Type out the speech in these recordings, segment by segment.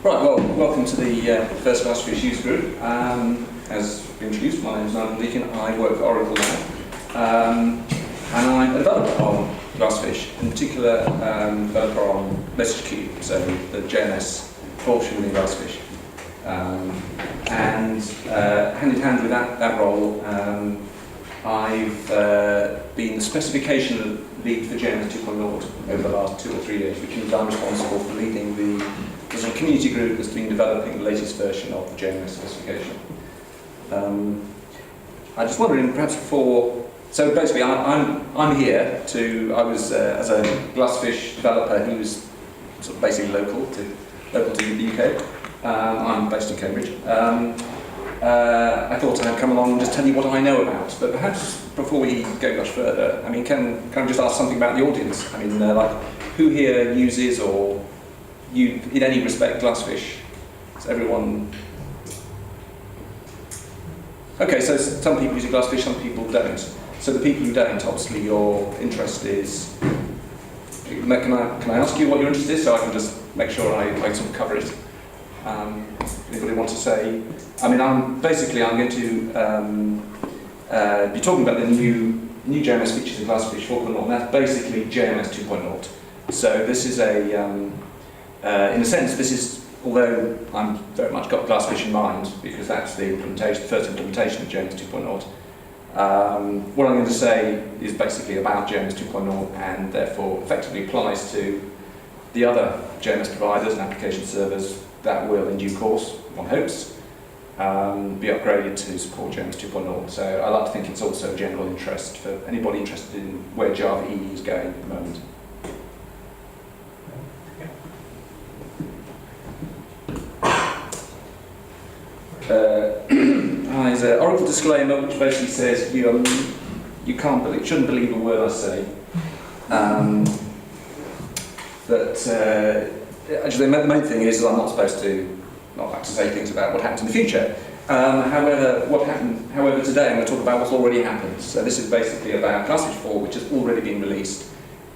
Right, well, welcome to the first GlassFish User Group. As introduced, my name is Nigel Deakin. I work for Oracle now. And I'm a developer on GlassFish, in particular developer on Message Queue, so the JMS portion within GlassFish. And hand in hand with that role, I've been the specification lead for JMS 2.0 over the last 2 or 3 years, which means I'm responsible for leading the sort of community group that's been developing the latest version of the JMS specification. I just wondering, perhaps before, so basically I'm here to, I was as a GlassFish developer who's sort of basically local to the UK. I'm based in Cambridge. I thought I'd come along and just tell you what I know about, but perhaps before we go much further, I mean, can I just ask something about the audience? I mean, like, who here uses or in any respect GlassFish? Is everyone? Okay, so some people use GlassFish, some people don't. So the people who don't, obviously your interest is, can I ask you what your interest is so I can just make sure I sort of cover it? Anybody want to say? I mean, I'm going to be talking about the new JMS features in GlassFish 4.0, and that's basically JMS 2.0. So this is in a sense, this is, although I'm very much got GlassFish in mind because that's the first implementation of JMS 2.0. What I'm going to say is basically about JMS 2.0 and therefore effectively applies to the other JMS providers and application servers that will, in due course, one hopes, be upgraded to support JMS 2.0. So I like to think it's also a general interest for anybody interested in where Java EE is going at the moment. There's an Oracle disclaimer which basically says you shouldn't believe a word I say. Actually, the main thing is I'm not supposed to say things about what happens in the future. However, today I'm going to talk about what's already happened. So this is basically about GlassFish 4, which has already been released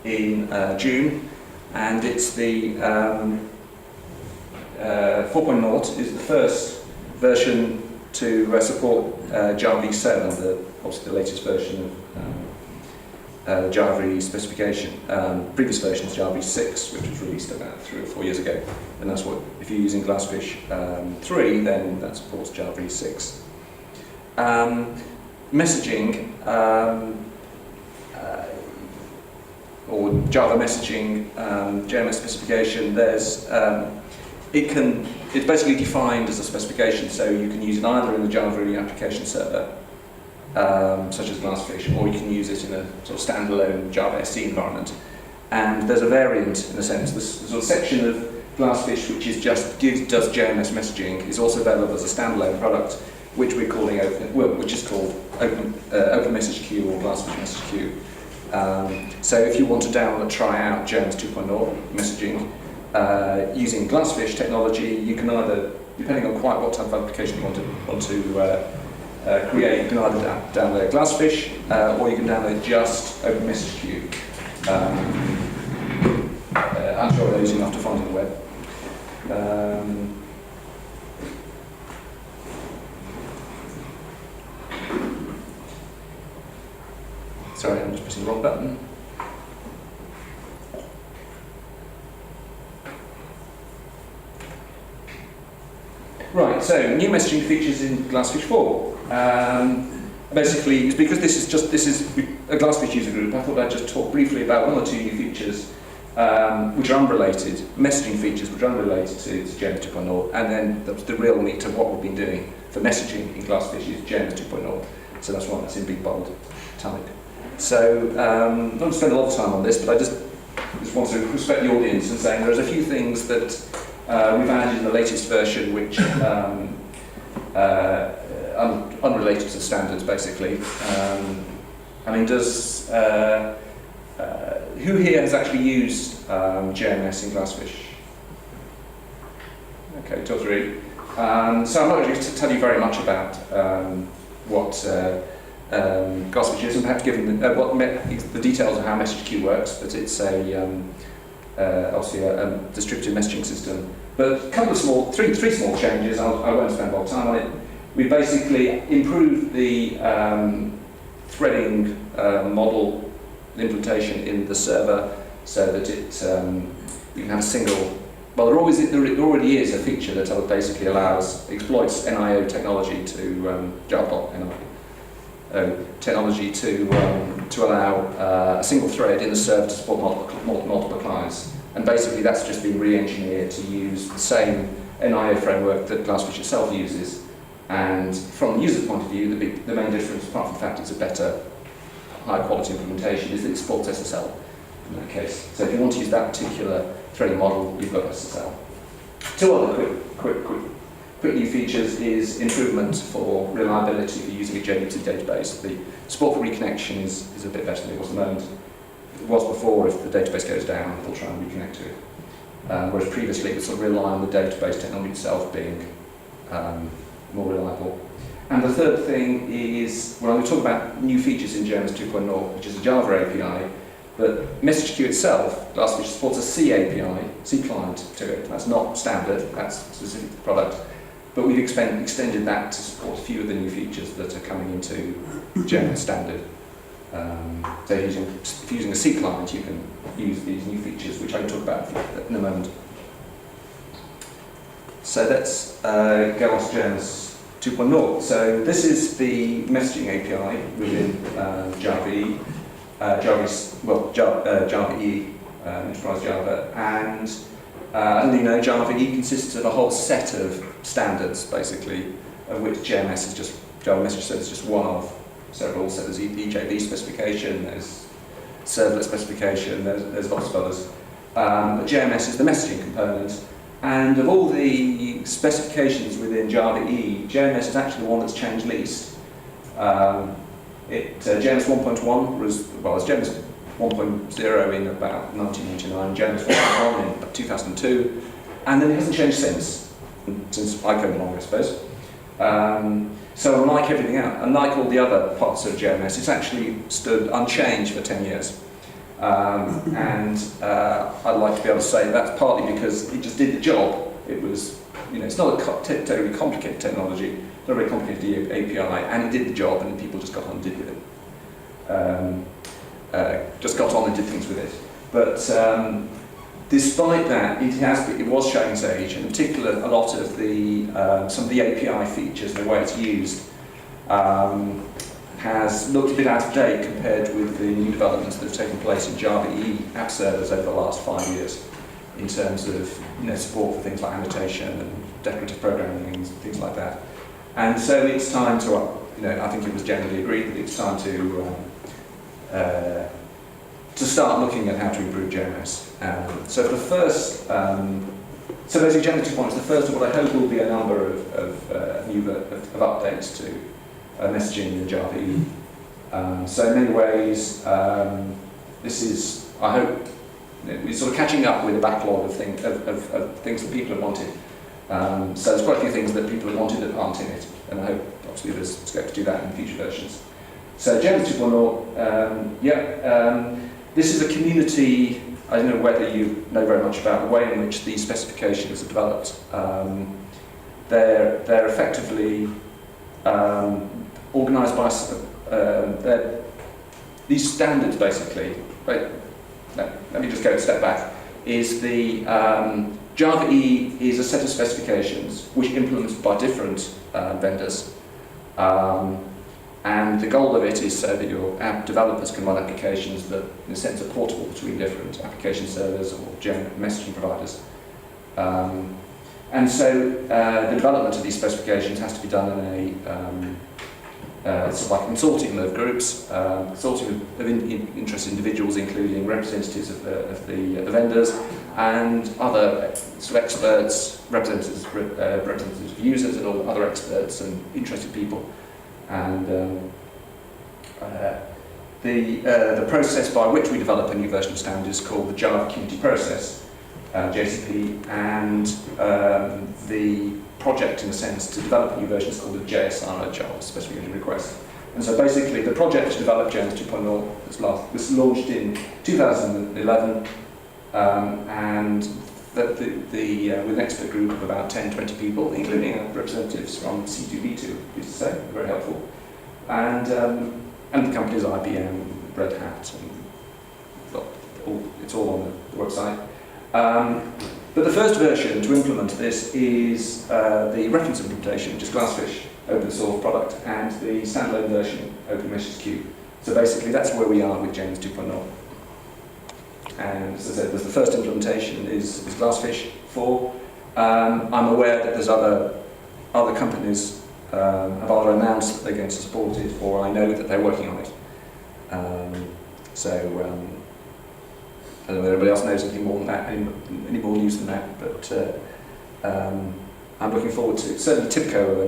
in June, and it's the 4.0 is the first version to support Java 7, obviously the latest version of Java specification. Previous version is Java 6, which was released about 3 or 4 years ago. And that's what, if you're using GlassFish 3, then that supports Java 6. Messaging, or Java messaging, JMS specification, it's basically defined as a specification, so you can use it either in the Java application server, such as GlassFish, or you can use it in a sort of standalone Java SE environment. And there's a variant, in a sense. This sort of section of GlassFish which is does JMS messaging is also available as a standalone product, which we're calling which is called Open Message Queue or GlassFish Message Queue. So if you want to download and try out JMS 2.0 messaging using GlassFish technology, you can either, depending on quite what type of application you want to create, you can either download GlassFish or you can download just Open Message Queue. I'm sure they're easy enough to find on the web. Sorry, I'm just pressing the wrong button. Right, so new messaging features in GlassFish 4. Basically, it's because this is a GlassFish user group, I thought I'd just talk briefly about 1 or 2 new features which are unrelated, messaging features which are unrelated to JMS 2.0, and then the real meat of what we've been doing for messaging in GlassFish is JMS 2.0. So that's why that's in big bold italic. So I'm not going to spend a lot of time on this, but I just want to respect the audience and saying there's a few things that we've added in the latest version which unrelated to the standards, basically. I mean, who here has actually used JMS in GlassFish? Okay, 2 or 3. So I'm not going to tell you very much about what GlassFish is, and perhaps given the details of how Message Queue works, but it's obviously a distributed messaging system But a couple of three small changes, I won't spend a lot of time on it. We basically improved the threading model implementation in the server so that you can have a single. Well, there already is a feature that basically exploits NIO technology to Java.NIO technology to allow a single thread in the server to support multiple clients. And basically, that's just been re-engineered to use the same NIO framework that GlassFish itself uses. And from the user's point of view, the main difference, apart from the fact it's a better, higher quality implementation, is that it supports SSL in that case. So if you want to use that particular threading model, you've got SSL. Two other quick new features is improvement for reliability for using a JMS database. The support for reconnection is a bit better than it was at the moment. It was before. If the database goes down, it'll try and reconnect to it. Whereas previously it would sort of rely on the database technology itself being more reliable. And the third thing is, well, I'm going to talk about new features in JMS 2.0, which is a Java API, but Message Queue itself, GlassFish supports a C API, C client to it. That's not standard, that's specific to the product. But we've extended that to support a few of the new features that are coming into JMS standard. So if you're using a C client, you can use these new features, which I can talk about in a moment. So let's go on to JMS 2.0. So this is the messaging API within Java EE, Java EE, Enterprise Java, and you know, Java EE consists of a whole set of standards, basically, of which JMS is just, Java Message Service is just one of several. So there's EJB specification, there's servlet specification, there's lots of others. But JMS is the messaging component, and of all the specifications within Java EE, JMS is actually the one that's changed least. JMS 1.1 was, well, it's JMS 1.0 in about 1999, JMS 1.1 in 2002, and then it hasn't changed since I came along, I suppose. So unlike everything else, unlike all the other parts of JMS, it's actually stood unchanged for 10 years. And I'd like to be able to say that's partly because it just did the job. It was, you know, it's not a terribly complicated technology, not a very complicated API, and it did the job, and people just got on and did with it. Just got on and did things with it. But despite that, it was showing its age, and in particular, a lot of the some of the API features and the way it's used has looked a bit out of date compared with the new developments that have taken place in Java EE app servers over the last 5 years, in terms of, you know, support for things like annotation and decorative programming and things like that. And so it's time to, you know, I think it was generally agreed that it's time to start looking at how to improve JMS. So the first, so basically JMS 2.0 is the first of what I hope will be a number of updates to messaging in Java EE. So in many ways, this is, I hope, we're sort of catching up with a backlog of things that people have wanted. So there's quite a few things that people have wanted that aren't in it, and I hope obviously there's scope to do that in future versions. So JMS 2.0, this is a community. I don't know whether you know very much about the way in which these specifications are developed. They're effectively organised by these standards, basically. But let me just go a step back. Is the Java EE is a set of specifications which are implemented by different vendors. And the goal of it is so that your app developers can run applications that, in a sense, are portable between different application servers or messaging providers. And so the development of these specifications has to be done in a sort of like consortium of groups, consortium of interested individuals, including representatives of the vendors and other sort of experts, representatives of users and all other experts and interested people. And the process by which we develop a new version of standard is called the Java Community Process, JCP, and the project, in a sense, to develop a new version is called the JSR, Java Specification Request. And so basically, the project to develop JMS 2.0 was launched in 2011, and with an expert group of about 10, 20 people, including representatives from C2B2, used to say, very helpful, and the companies IBM, Red Hat, and it's all on the website. But the first version to implement this is the reference implementation, which is GlassFish, open source product, and the standalone version, Open Message Queue. So basically, that's where we are with JMS 2.0. And as I said, the first implementation is GlassFish 4. I'm aware that there's other companies have either announced that they're going to support it, or I know that they're working on it. I don't know if anybody else knows anything more than that, any more news than that, but I'm looking forward to it. Certainly TIBCO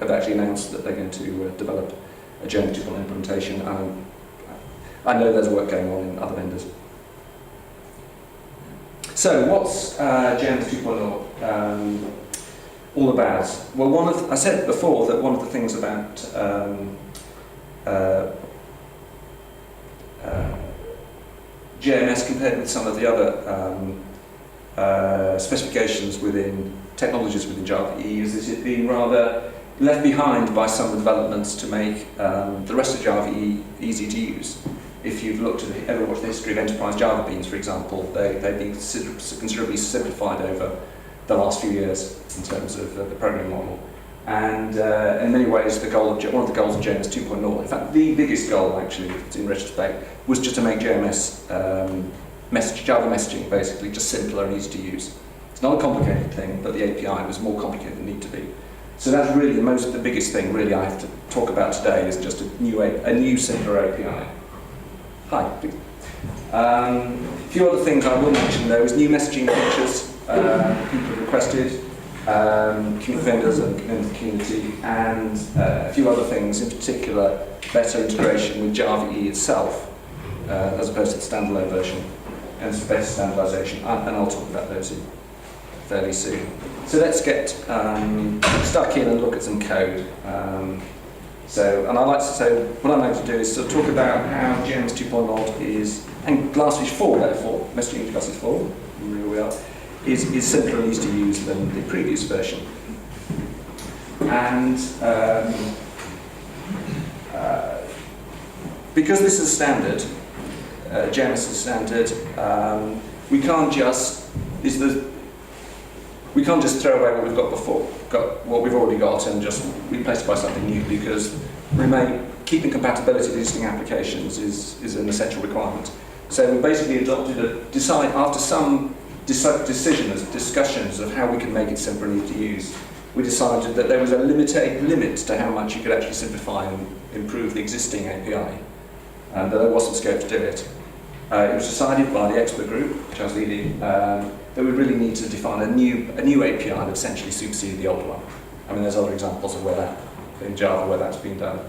have actually announced that they're going to develop a JMS 2.0 implementation. I know there's work going on in other vendors. So what's JMS 2.0 all about? Well, I said before that one of the things about JMS compared with some of the other specifications within technologies within Java EE is that it's been rather left behind by some of the developments to make the rest of Java EE easy to use. If you've ever watched the history of enterprise Java beans, for example, they've been considerably simplified over the last few years in terms of the programming model. And in many ways, one of the goals of JMS 2.0, in fact, the biggest goal, actually, in retrospect, was just to make JMS Java messaging basically just simpler and easy to use. It's not a complicated thing, but the API was more complicated than it needed to be. So that's really the biggest thing really I have to talk about today is just a new simpler API. Hi. A few other things I will mention though is new messaging features people have requested, vendors and the community, and a few other things, in particular better integration with Java EE itself as opposed to the standalone version, and some better standardization, and I'll talk about those fairly soon. So let's get stuck in and look at some code. And I'd like to say, what I'm going to do is to talk about how JMS 2.0 is, and GlassFish 4 therefore, messaging into GlassFish 4, here we are, is simpler and easier to use than the previous version. And because this is standard, JMS is standard, we can't just throw away what we've got before, what we've already got, and just replace it by something new, because keeping compatibility with existing applications is an essential requirement. So we basically adopted after some discussions of how we can make it simpler and easy to use, we decided that there was a limit to how much you could actually simplify and improve the existing API, and that there was some scope to do it. It was decided by the expert group, which I was leading, that we really need to define a new API that essentially superseded the old one. I mean, there's other examples of in Java where that's been done.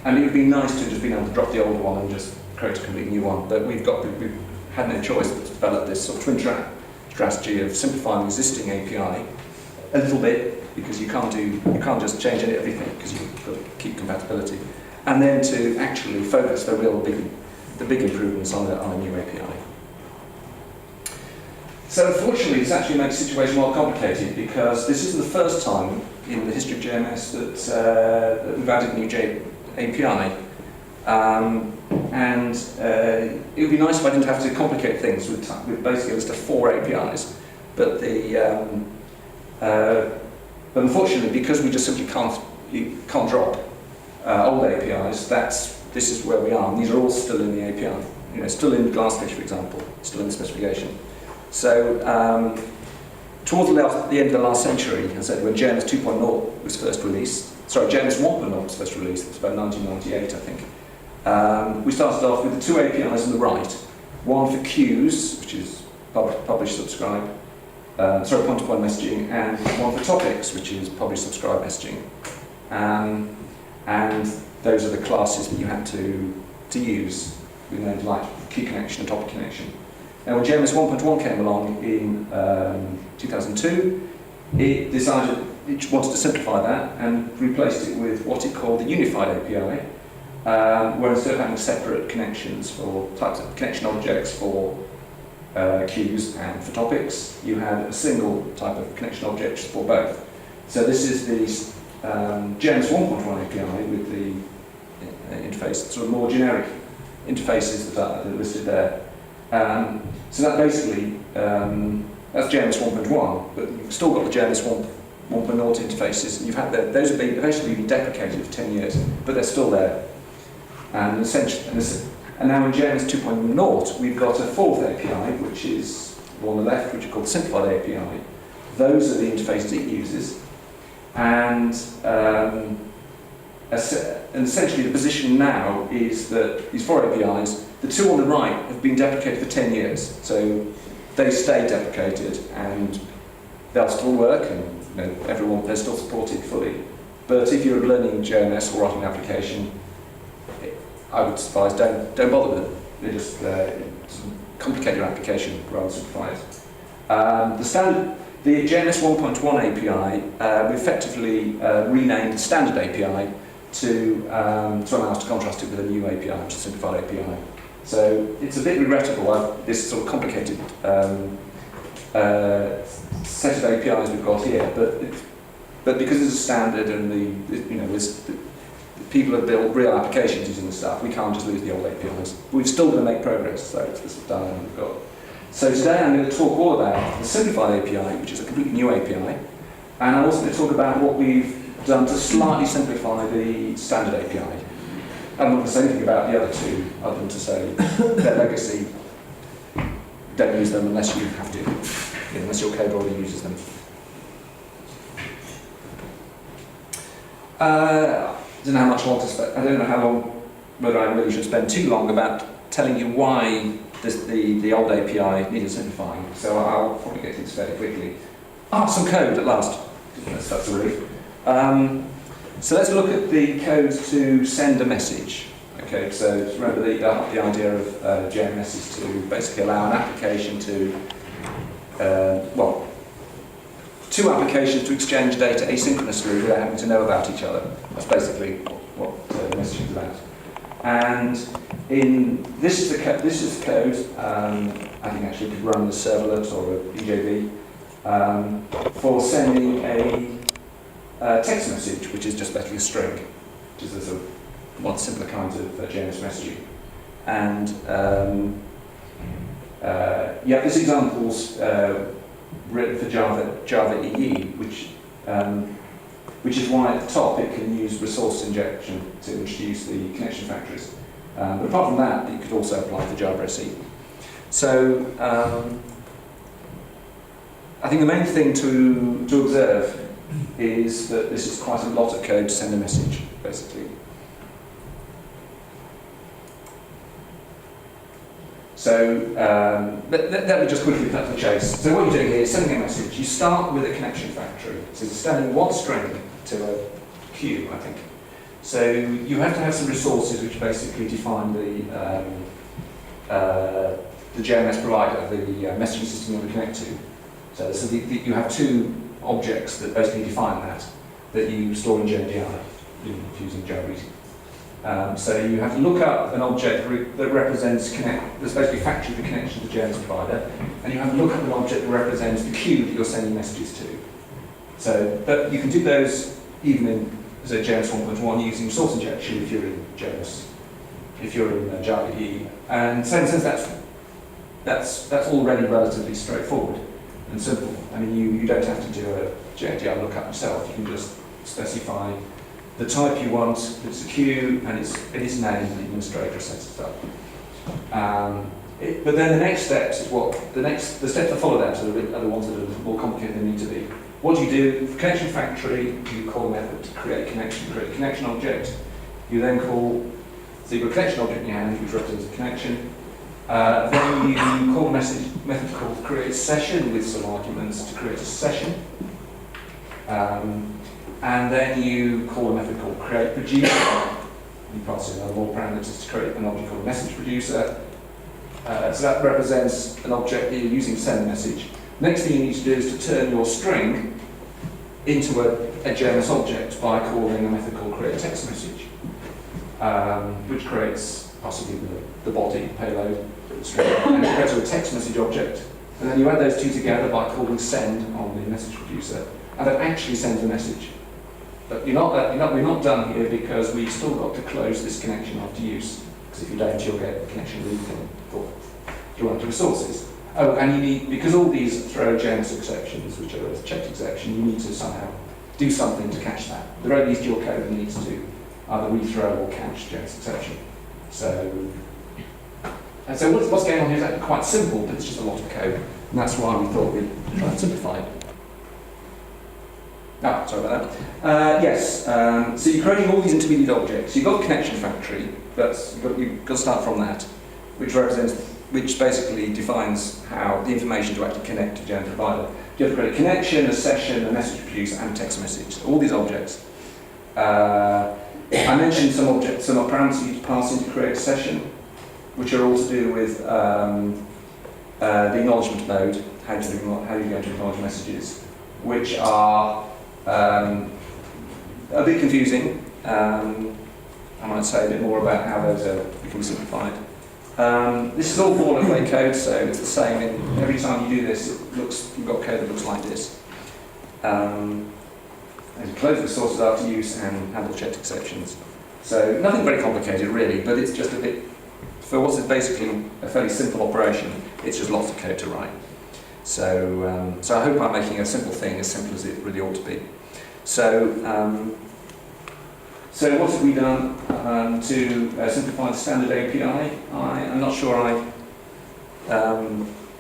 And it would be nice to just be able to drop the old one and just create a completely new one. But we've had no choice but to develop this sort of twin track strategy of simplifying the existing API a little bit, because you can't just change everything, because you've got to keep compatibility, and then to actually focus the big improvements on a new API. So unfortunately, this actually makes the situation more complicated, because this isn't the first time in the history of JMS that we've added a new API. It would be nice if I didn't have to complicate things with basically a list of 4 APIs. But unfortunately, because we just simply can't drop old APIs, this is where we are. And these are all still in the API. Still in GlassFish, for example, still in the specification. So towards the end of the last century, as I said, when JMS 2.0 was first released, JMS 1.0 was first released, it was about 1998, I think. We started off with the 2 APIs on the right, one for queues, which is publish, subscribe, point-to-point messaging, and one for topics, which is publish, subscribe messaging. And those are the classes that you had to use, like key connection and topic connection. Now, when JMS 1.1 came along in 2002, it decided it wanted to simplify that and replaced it with what it called the unified API, where instead of having separate connections for types of connection objects for queues and for topics, you had a single type of connection object for both. So this is the JMS 1.1 API with the interface, sort of more generic interfaces that are listed there. So that basically, that's JMS 1.1, but you've still got the JMS 1.0 interfaces, and you've had those have basically been deprecated for 10 years, but they're still there. And essentially, and now in JMS 2.0, we've got a fourth API, which is on the left, which is called the simplified API. Those are the interfaces it uses, and essentially the position now is that these four APIs, the two on the right have been deprecated for 10 years, so they stay deprecated and they'll still work, and they're still supported fully. But if you're learning JMS or writing an application, I would advise don't bother with it. They just complicate your application rather than simplify it. The JMS 1.1 API, we effectively renamed the standard API to allow us to contrast it with a new API, which is a simplified API. So it's a bit regrettable, this sort of complicated set of APIs we've got here, but because it's a standard and people have built real applications using the stuff, we can't just lose the old APIs. We're still going to make progress, so it's this dilemma we've got. So today I'm going to talk all about the simplified API, which is a completely new API, and I'm also going to talk about what we've done to slightly simplify the standard API. I'm not going to say anything about the other two, other than to say their legacy, don't use them unless you have to, unless your code already uses them. I don't know how much I want to spend. I don't know how long, whether I really should spend too long about telling you why the old API needed simplifying. So I'll probably get things fairly quickly. Some code at last. That's a relief. So let's look at the code to send a message. Okay, so remember the idea of JMS is to basically allow an application to, two applications to exchange data asynchronously without having to know about each other. That's basically what the message is about. And this is the code. I think actually you could run the servlet or a BJV for sending a text message, which is just basically a string, which is a sort of one simpler kind of JMS messaging. And this example's written for Java EE, which is why at the top it can use resource injection to introduce the connection factories. But apart from that, you could also apply for Java SE. So I think the main thing to observe is that this is quite a lot of code to send a message, basically. So let me just quickly cut to the chase. So what you're doing here is sending a message. You start with a connection factory. So you're sending one string to a queue, I think. So you have to have some resources which basically define the JMS provider, the messaging system you want to connect to. So you have two objects that basically define that you store in JDI using Java. So you have to look up an object that represents that's basically factory the connection to the JMS provider, and you have to look up an object that represents the queue that you're sending messages to. So but you can do those even in JMS 1.1 using source injection if you're in JMS, if you're in Java EE. And so in a sense that's already relatively straightforward and simple. I mean you don't have to do a JDI lookup yourself. You can just specify the type you want, it's a queue, and its name, the administrator sets it up. But then the next steps is the steps that follow that are the ones that are more complicated than they need to be. What do you do? For connection factory, you call a method to create a connection object. You then so you've got a connection object in your hand, which represents the connection. Then you call a method called create session with some arguments to create a session. And then you call a method called create producer. You pass in more parameters to create an object called message producer. So that represents an object that you're using to send a message. Next thing you need to do is to turn your string into a JMS object by calling a method called create text message. which creates possibly the body, payload, string, and it creates a text message object. And then you add those two together by calling send on the message producer, and that actually sends a message. But we're not done here because we've still got to close this connection after use. Because if you don't, you'll get a connection leaking through onto resources. Oh, and you need, because all these throw JMS exceptions, which are a checked exception, you need to somehow do something to catch that. The very least your code needs to either rethrow or catch JMS exception. So what's going on here is actually quite simple, but it's just a lot of code. And that's why we thought we'd try and simplify it. Ah, sorry about that. Yes, so you're creating all these intermediate objects. You've got a connection factory, you've got to start from that, which basically defines how the information to actually connect to JMS provider. You have to create a connection, a session, a message producer, and a text message. All these objects. I mentioned some parameters you need to pass in to create a session, which are all to do with the acknowledgement mode, how you're going to acknowledge messages, which are a bit confusing. I might say a bit more about how those are becoming simplified. This is all boilerplate code, so it's the same. Every time you do this, you've got code that looks like this. And you close the sources after use and handle checked exceptions. So nothing very complicated really, but it's just a bit, for what's basically a fairly simple operation, it's just lots of code to write. So, so I hope I'm making a simple thing as simple as it really ought to be. So, so what have we done to simplify the standard API? I'm not sure I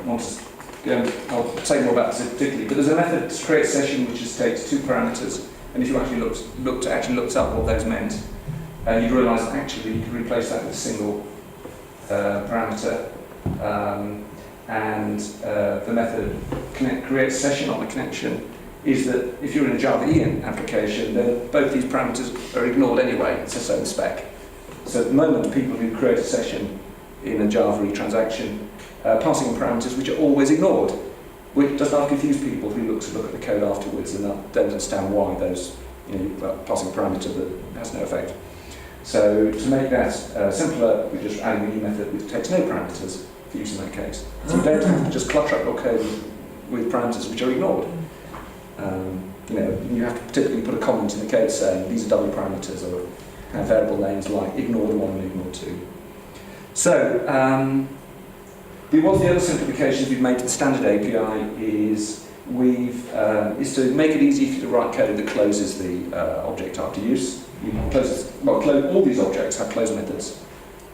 want to go, I'll say more about this particularly, but there's a method to create a session which just takes two parameters, and if you actually looked up what those meant, you'd realise that actually you could replace that with a single parameter, and the method create session on the connection is that if you're in a Java EN application, then both these parameters are ignored anyway. It's the same spec. So at the moment, people who create a session in a Java E transaction passing in parameters which are always ignored, which does not confuse people who look at the code afterwards and don't understand why those, passing a parameter that has no effect. So to make that simpler, we're just adding a new method which takes no parameters for use in that case. So you don't have to just clutter up your code with parameters which are ignored. You have to typically put a comment in the code saying these are double parameters or have variable names like ignored one and ignored two. So one of the other simplifications we've made to the standard API is to make it easy for you to write code that closes the object after use. All these objects have close methods,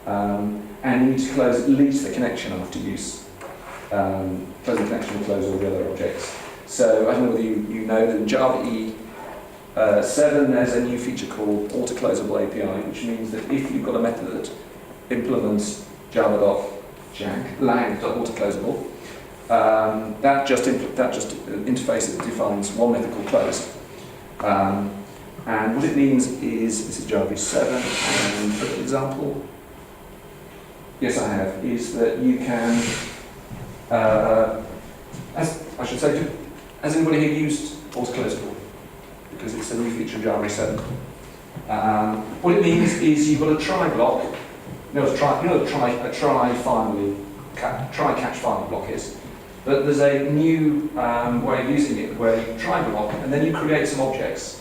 and you need to close at least the connection after use. Close the connection will close all the other objects. So I don't know whether you know that in Java E 7 there's a new feature called auto-closable API, which means that if you've got a method that implements lang.autoclosable, that just interfaces defines one method called close. And what it means is, this is Java 7, and for example, yes I have, is that you can, has anybody here used autoclosable? Because it's a new feature in Java 7. What it means is you've got a try block, a try catch finally block is, but there's a new way of using it where you try block and then you create some objects.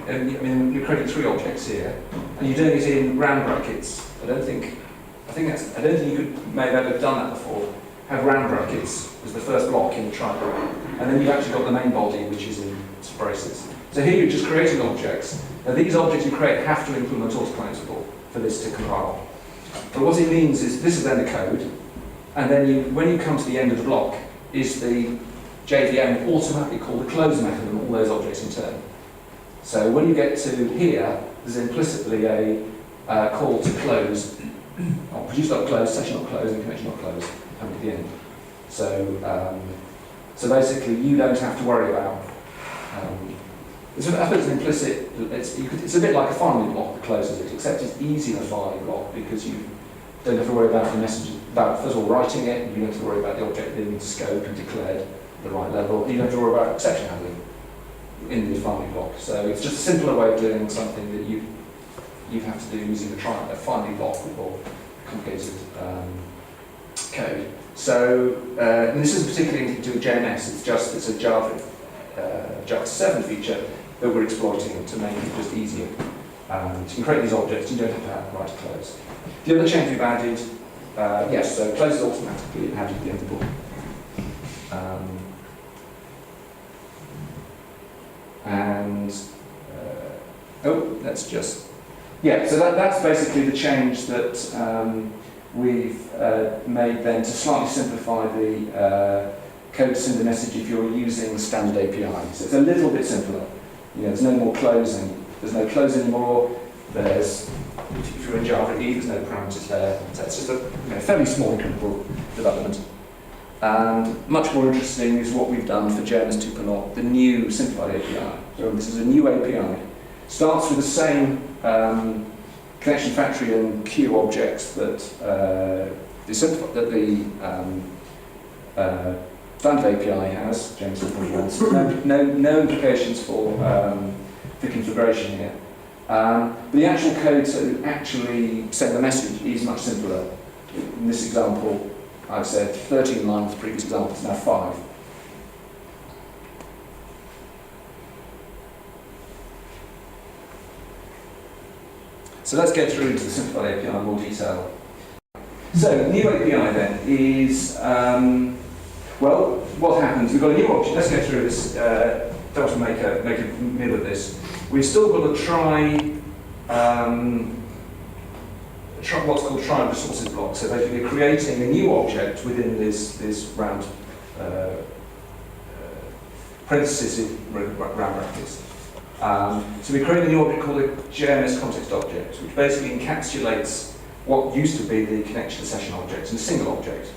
You're creating 3 objects here, and you're doing it in round brackets. I don't think you may have done that before. Have round brackets as the first block in the try block, and then you've actually got the main body, which is in braces. So here you're just creating objects. Now these objects you create have to implement autoclosable for this to compile. But what it means is this is then the code, and then when you come to the end of the block, is the JVM automatically call the close method on all those objects in turn. So when you get to here, there's implicitly a call to close, or produce.close, session.close, and connection.close coming to the end. So, so basically, you don't have to worry about. I suppose it's an implicit. It's a bit like a finally block that closes it, except it's easier than a finally block because you don't have to worry about the message. About first of all writing it, and you don't have to worry about the object being in scope and declared at the right level. You don't have to worry about exception handling in the finally block. So it's just a simpler way of doing something that you you have to do using a finally block or complicated code. So, and this isn't particularly anything to do with JMS, it's a Java 7 feature that we're exploiting to make it just easier. So you can create these objects, you don't have to write a close. The other change we've added, yes, so close is automatically added at the end of the block. Let's just, yeah, so that's basically the change that we've made then to slightly simplify the code to send a message if you're using standard API. So it's a little bit simpler. You know, there's no more closing. There's no close anymore. There's, if you're in Java EE, there's no parameters there. So it's just a fairly small incremental development. And much more interesting is what we've done for JMS 2.0, the new simplified API. So this is a new API. Starts with the same connection factory and queue objects that the standard API has, JMS 2.1. So no implications for configuration here. But the actual code to actually send the message is much simpler. In this example, I've said 13 lines, the previous example is now 5. So let's get through into the simplified API in more detail. So, new API then is, well, what happens? We've got a new object. Let's go through this. Don't want to make a meal of this. We've still got to try what's called try resources block. So basically, creating a new object within this round parentheses round brackets. So we create a new object called a JamesContext object, which basically encapsulates what used to be the connection session object in a single object.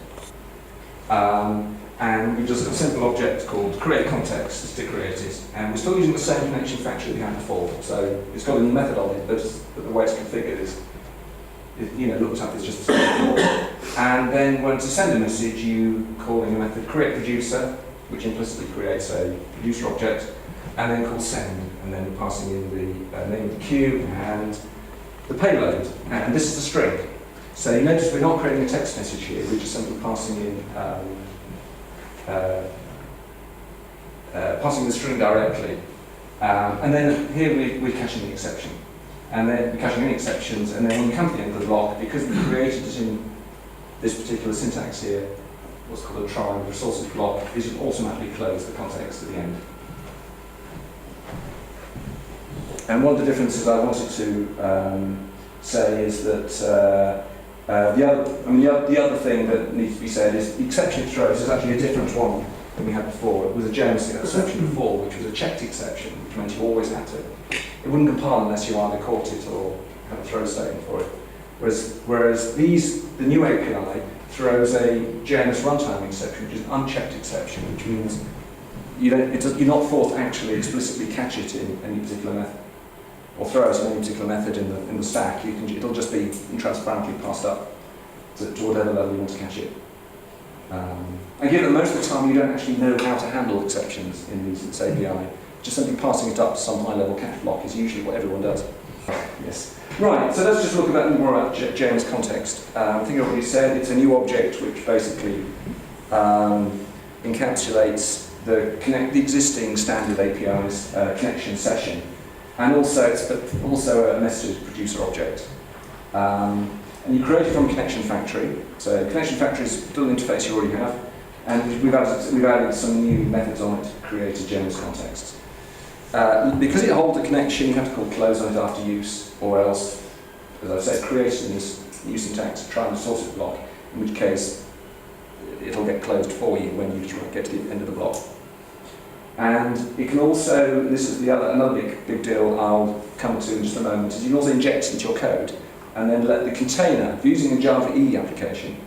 And we've just got a simple object called create context to create it, and we're still using the same connection factory we had before. So it's got a new method on it, but the way it's configured is, it looks like it's just the same before. And then when to send a message, you call in a method create producer, which implicitly creates a producer object, and then call send, and then passing in the name of the queue and the payload. And this is the string. So you notice we're not creating a text message here, we're just simply passing in passing the string directly. And then here we're caching the exception. And then we're caching any exceptions, and then when we come to the end of the block, because we created it in this particular syntax here, what's called a try resources block, is it automatically close the context at the end. And one of the differences I wanted to say is that the other thing that needs to be said is the exception it throws is actually a different one than we had before. It was a JMS exception before, which was a checked exception, which meant you always had to. It wouldn't compile unless you either caught it or had a throw statement for it. Whereas the new API throws a JMS runtime exception, which is an unchecked exception, which means you're not forced to actually explicitly catch it in any particular method, or throw it in any particular method in the stack. It'll just be transparently passed up to whatever level you want to catch it. And given that most of the time you don't actually know how to handle exceptions in this API, just simply passing it up to some high-level catch block is usually what everyone does. Yes. Right, so let's just look more about JamesContext. I think I already said it's a new object which basically encapsulates the existing standard API's connection session, and also it's also a message producer object. And you create it from connection factory. So connection factory is still an interface you already have, and we've added some new methods on it to create a JamesContext. Because it holds a connection, you have to call close on it after use, or else, as I've said, create in this new syntax, try and source it block, in which case it'll get closed for you when you get to the end of the block. And it can also, this is another big deal I'll come to in just a moment, is you can also inject it into your code, and then let the container, if you're using a Java EE application,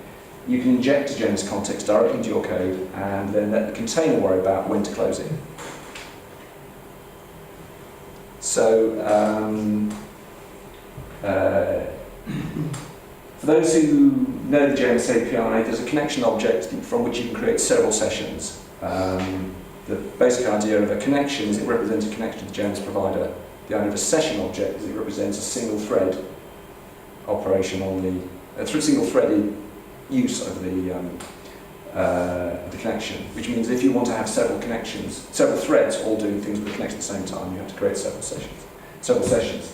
you can inject a JamesContext directly into your code, and then let the container worry about when to close it. So, for those who know the JMS API, there's a connection object from which you can create several sessions. The basic idea of a connection is it represents a connection to the JMS provider, the idea of a session object is it represents a single thread operation on the single threaded use of the connection, which means if you want to have several connections, several threads all doing things with the connection at the same time, you have to create several sessions.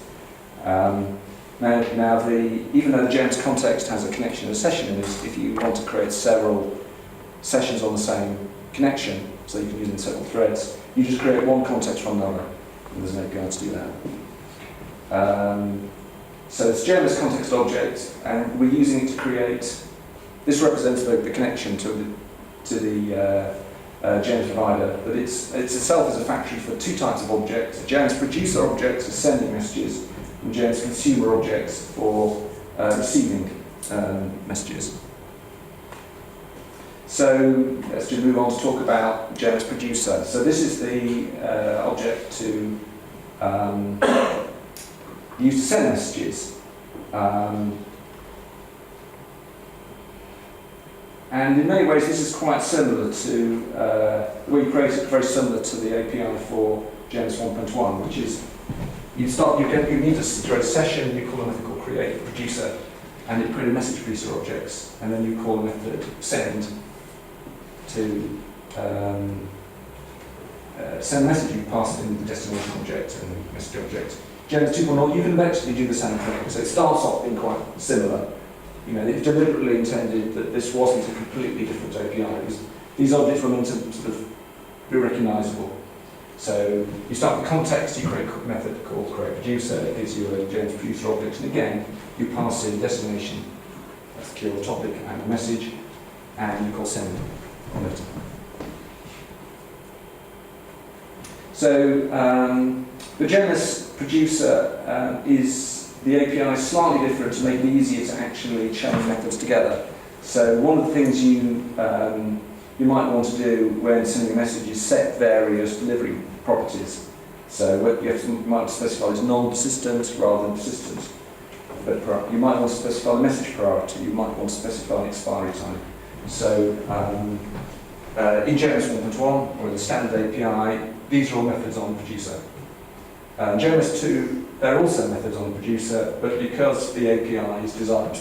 Even though the JamesContext has a connection and a session in this, if you want to create several sessions on the same connection, so you can use it in several threads, you just create one context from another, and there's no API to do that. So it's JamesContext object, and we're using it to create. This represents the connection to the James provider, but it's itself as a factory for two types of objects: a James producer object for sending messages, and James consumer objects for receiving messages. So let's just move on to talk about James producer. So this is the object to use to send messages. And in many ways, this is quite similar to the way you create it, very similar to the API for JMS 1.1, which is you need to create a session, you call a method called create producer, and it create a message producer objects, and then you call a method send to send a message. You pass it in the destination object and the message object. JMS 2.0, you can eventually do the same thing. So it starts off being quite similar. You know, they've deliberately intended that this wasn't a completely different API, because these objects were meant to sort of be recognisable. So you start with context, you create a method called create producer, it gives you a James producer object, and again, you pass in destination, that's the key of the topic, and a message, and you call send on it. So the JMS producer is the API is slightly different to make it easier to actually chain methods together. So one of the things you might want to do when sending a message is set various delivery properties. So what you might specify is non-persistent rather than persistent. But you might want to specify the message priority, you might want to specify an expiry time. So in JMS 1.1, or in the standard API, these are all methods on the producer. JMS 2, they're also methods on the producer, but because the API is designed,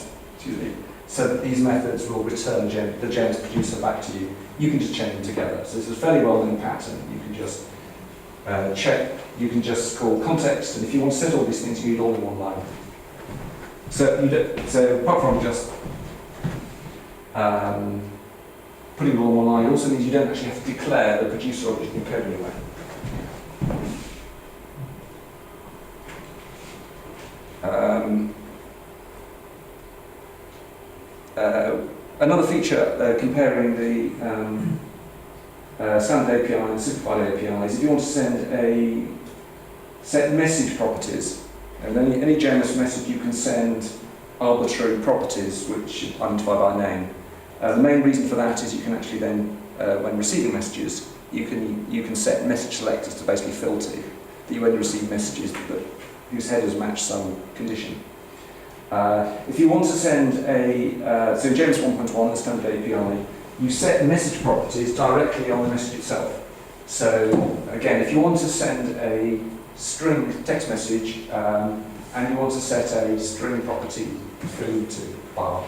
so that these methods will return the JMS producer back to you, you can just chain them together. So it's a fairly well-known pattern. You can just you can just call context, and if you want to set all these things, you need all in one line. So apart from just putting it all in one line, it also means you don't actually have to declare the producer object in code anyway. Another feature comparing the standard API and simplified API is if you want to set message properties, and any JMS message you can send arbitrary properties which identify by name. The main reason for that is you can actually then, when receiving messages, you can set message selectors to basically filter that you only receive messages whose headers match some condition. If you want to send so in JMS 1.1, the standard API, you set message properties directly on the message itself. So again, if you want to send a string text message and you want to set a string property food to bar,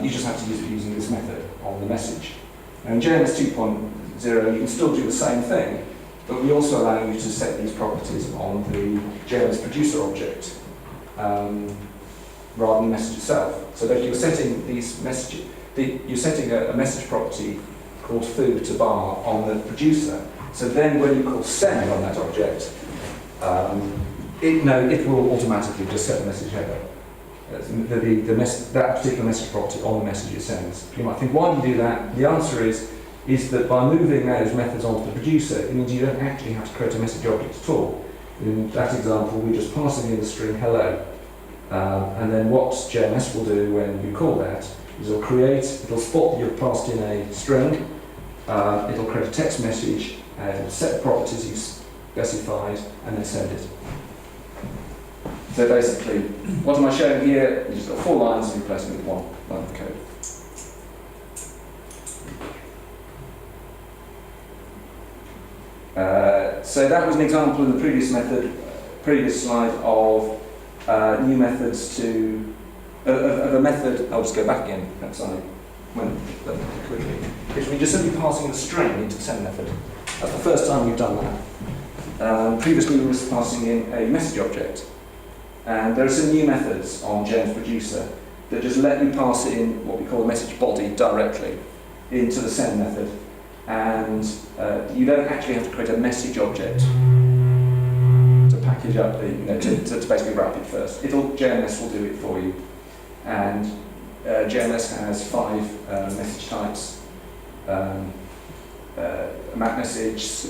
you just have to use it using this method on the message. Now in JMS 2.0, you can still do the same thing, but we also allow you to set these properties on the JMS producer object rather than the message itself. So that you're setting these messages, you're setting a message property called food to bar on the producer. So then when you call send on that object, it will automatically just set the message header. That particular message property on the message it sends. You might think, why do you do that? The answer is that by moving those methods onto the producer, it means you don't actually have to create a message object at all. In that example, we're just passing in the string hello. And then what JMS will do when you call that is it'll spot that you've passed in a string, it'll create a text message, it'll set the properties you've specified, and then send it. So basically, what am I showing here? You've just got 4 lines and you're replacing with 1 line of code. So that was an example in the previous method. previous slide of new methods of a method. I'll just go back again, perhaps I went quickly. Which we're just simply passing a string into the send method. That's the first time we've done that. Previously we were passing in a message object. And there are some new methods on JMS Producer that just let you pass in what we call a message body directly into the send method. And you don't actually have to create a message object to package up the, to basically wrap it first. JMS will do it for you. And JMS has 5 message types: a map message,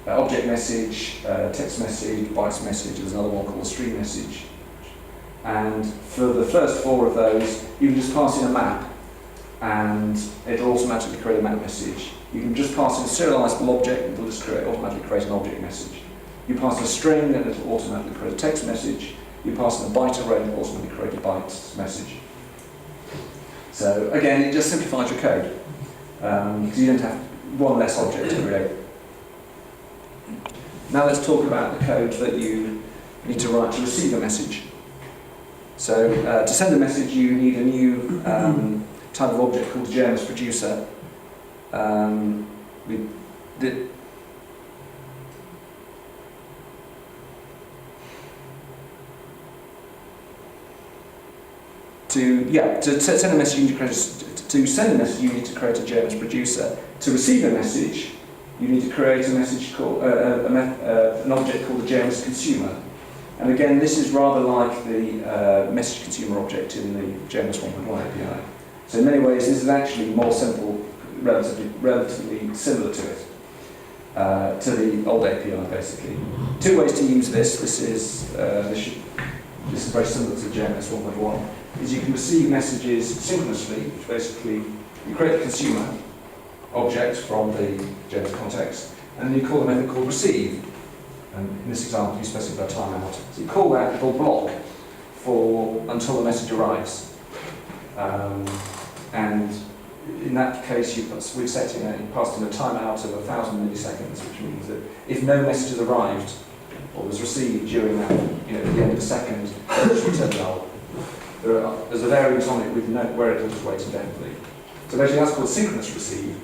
object message, text message, bytes message. There's another one called a stream message. And for the first 4 of those, you can just pass in a map, and it'll automatically create a map message. You can just pass in a serializable object, and it'll just automatically create an object message. You pass in a string, and it'll automatically create a text message. You pass in a byte array, and it'll automatically create a byte message. So again, it just simplifies your code, because you don't have one less object to create. Now let's talk about the code that you need to write to receive a message. So to send a message, you need a new type of object called JMS Producer. To send a message, you need to create a JMS Producer. To receive a message, you need to create a message called an object called the JMS Consumer. And again, this is rather like the message consumer object in the JMS 1.1 API. So in many ways, this is actually more simple, relatively similar to it, to the old API, basically. 2 ways to use this. This is very similar to JMS 1.1. Is you can receive messages synchronously, which basically you create a consumer object from the JamesContext, and then you call a method called receive. And in this example, you specify a timeout. So you call that little block until the message arrives. And in that case, we're setting you passed in a timeout of 1,000 milliseconds, which means that if no message has arrived or was received during that, at the end of a second, it will return null. There's a variant on it with where it will just wait indefinitely. So basically, that's called synchronous receive.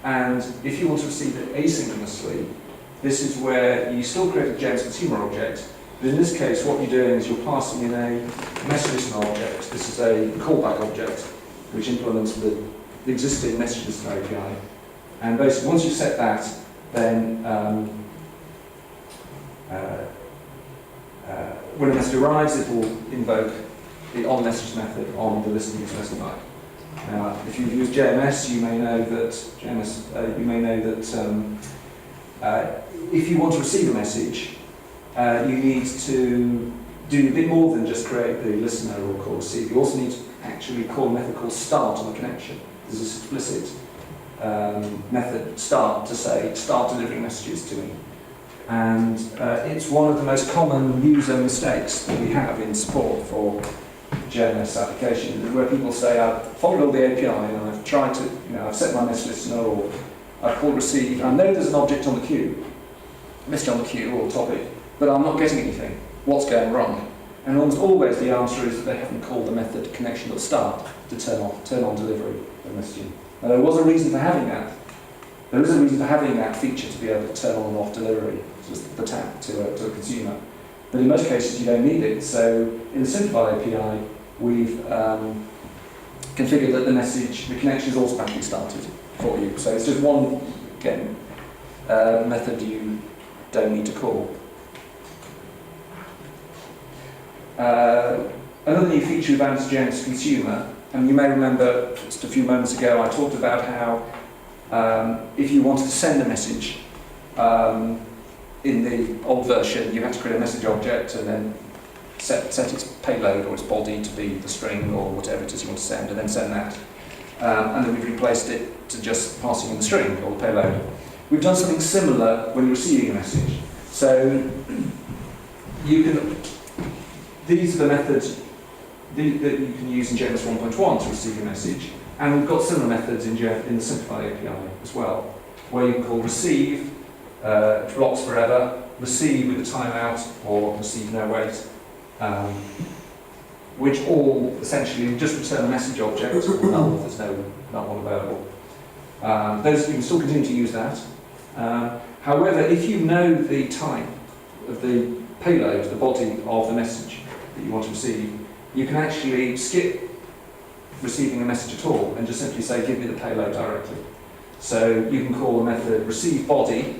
And if you want to receive it asynchronously, this is where you still create a JMS consumer object, but in this case what you're doing is you're passing in a message listener object. This is a callback object which implements the existing message listener API. And basically once you set that, then when a message arrives, it will invoke the onMessage method on the listener you specified. Now, if you've used JMS, you may know that if you want to receive a message, you need to do a bit more than just create the listener or call receive. You also need to actually call a method called start on the connection. There's this explicit method start to say start delivering messages to me. And it's one of the most common user mistakes that we have in support for JMS applications, where people say, I've followed all the API and I've tried to, I've set my message listener or I've called receive. I know there's an object on the queue, message on the queue or topic, but I'm not getting anything. What's going wrong? And almost always the answer is that they haven't called the method connection.start to turn on delivery of messaging. Now there was a reason for having that. There is a reason for having that feature to be able to turn on and off delivery, just the tap to a consumer. But in most cases you don't need it. So in the simplified API, we've configured that the connection is automatically started for you. So it's just one, again, method you don't need to call. Another new feature we've added to JMS Consumer, and you may remember just a few moments ago I talked about how if you wanted to send a message in the old version, you had to create a message object and then set its payload or its body to be the string or whatever it is you want to send, and then send that. And then we've replaced it to just passing in the string or the payload. We've done something similar when you're receiving a message. So these are the methods that you can use in JMS 1.1 to receive a message, and we've got similar methods in the simplified API as well, where you can call receive, which blocks forever, receive with a timeout or receive no wait, which all essentially just return a message object, or null if there's not one available. Those you can still continue to use that. However, if you know the type of the payload, the body of the message that you want to receive, you can actually skip receiving a message at all and just simply say, give me the payload directly. So you can call the method receive body.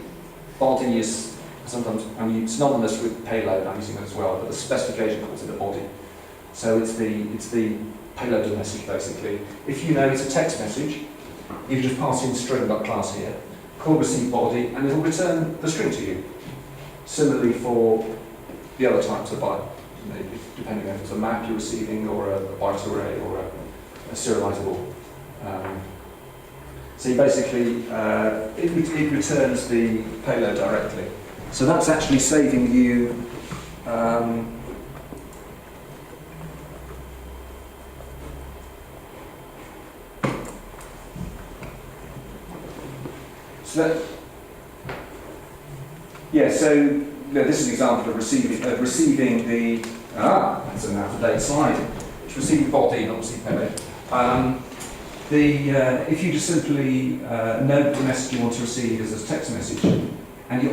Body is sometimes, I mean, it's synonymous with payload, I'm using it as well, but the specification calls it a body. So it's the payload of the message basically. If you know it's a text message, you can just pass in string.class here, call receive body, and it'll return the string to you. Similarly for the other types of byte, depending on if it's a map you're receiving or a byte array or a serializable. So you basically, it returns the payload directly. So that's actually saving you so this is an example of receiving the that's an out-of-date slide. It's receive body, not receive payload. If you just simply note the message you want to receive as a text message, and you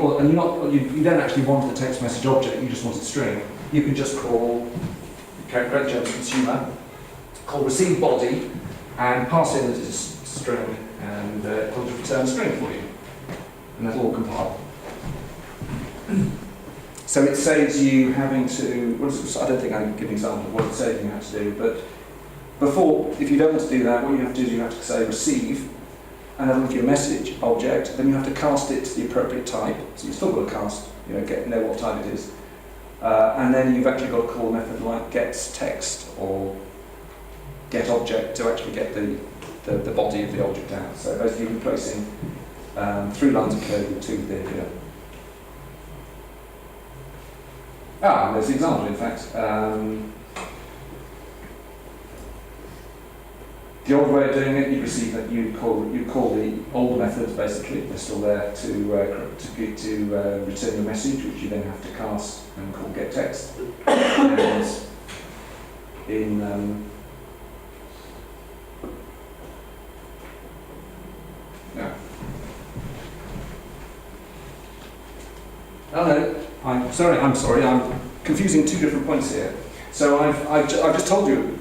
don't actually want the text message object, you just want a string, you can just call create James consumer, call receive body, and pass in as a string, and it'll return a string for you, and that'll all compile. So it saves you having to. I don't think I can give an example of what it's saving you have to do, but before, if you don't want to do that, what you have to do is you have to say receive, and then with your message object, then you have to cast it to the appropriate type. So you've still got to cast, know what type it is, and then you've actually got to call a method like getText or getObject to actually get the body of the object out. So basically, you're replacing 3 lines of code with 2 there here. There's the example, in fact. The old way of doing it, you'd call the old methods basically. They're still there to return the message, which you then have to cast and call getText. And in I'm sorry, I'm confusing 2 different points here. So I've just told you,